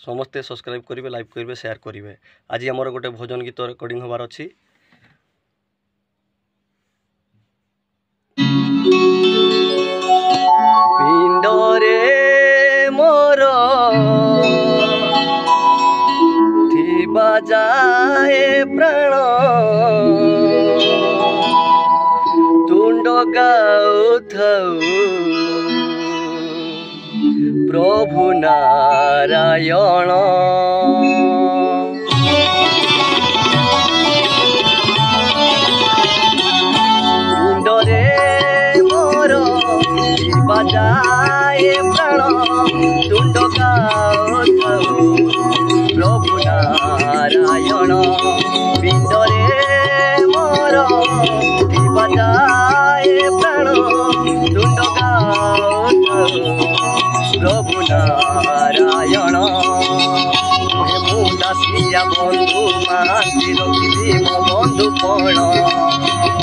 समस्ते सब्सक्राइब करेंगे, लाइक करेंगे, शेयर करेंगे। आज आमर गोटे भजन गीत रेकर्डिंग होबार अच्छी। पिंडरे मोर थिबा जाए प्राण तुंड गाउथाउ प्रभु नारायण। पिंडरे मोर थिबा जाए प्राण तुंड गाउथाउ प्रभु नारायण। पिंडरे मोर थिबा जाए प्राण तुंड गाउथाउ प्रभु नारायण। मु दासिया बंधु मांति रखिली मो बंधु पण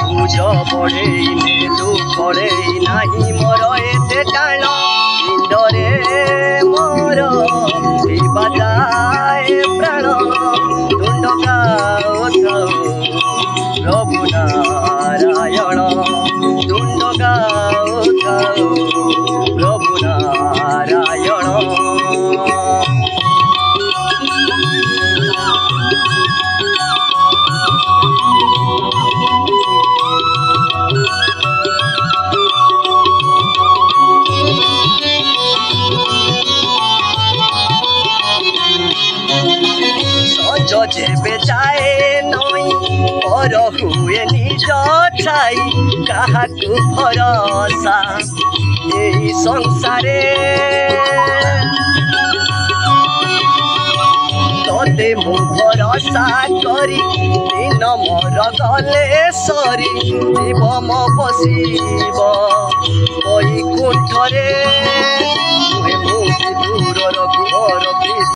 बुझ बड़े नेलु पड़े नाही मोर एते टाण। पिंडरे मोर थिबा जाए प्राण तुंड गाउथाउ प्रभु नारायण। तुंड गाउथाउ प्रभु नारायण। सज जेबे जाए नई पर हुए निज छाई काहाकु भरोसा एई संसारे। तोते मु भरोसा करी दिन मोर गले सरी जीव मो बसिब बैकुंठरे।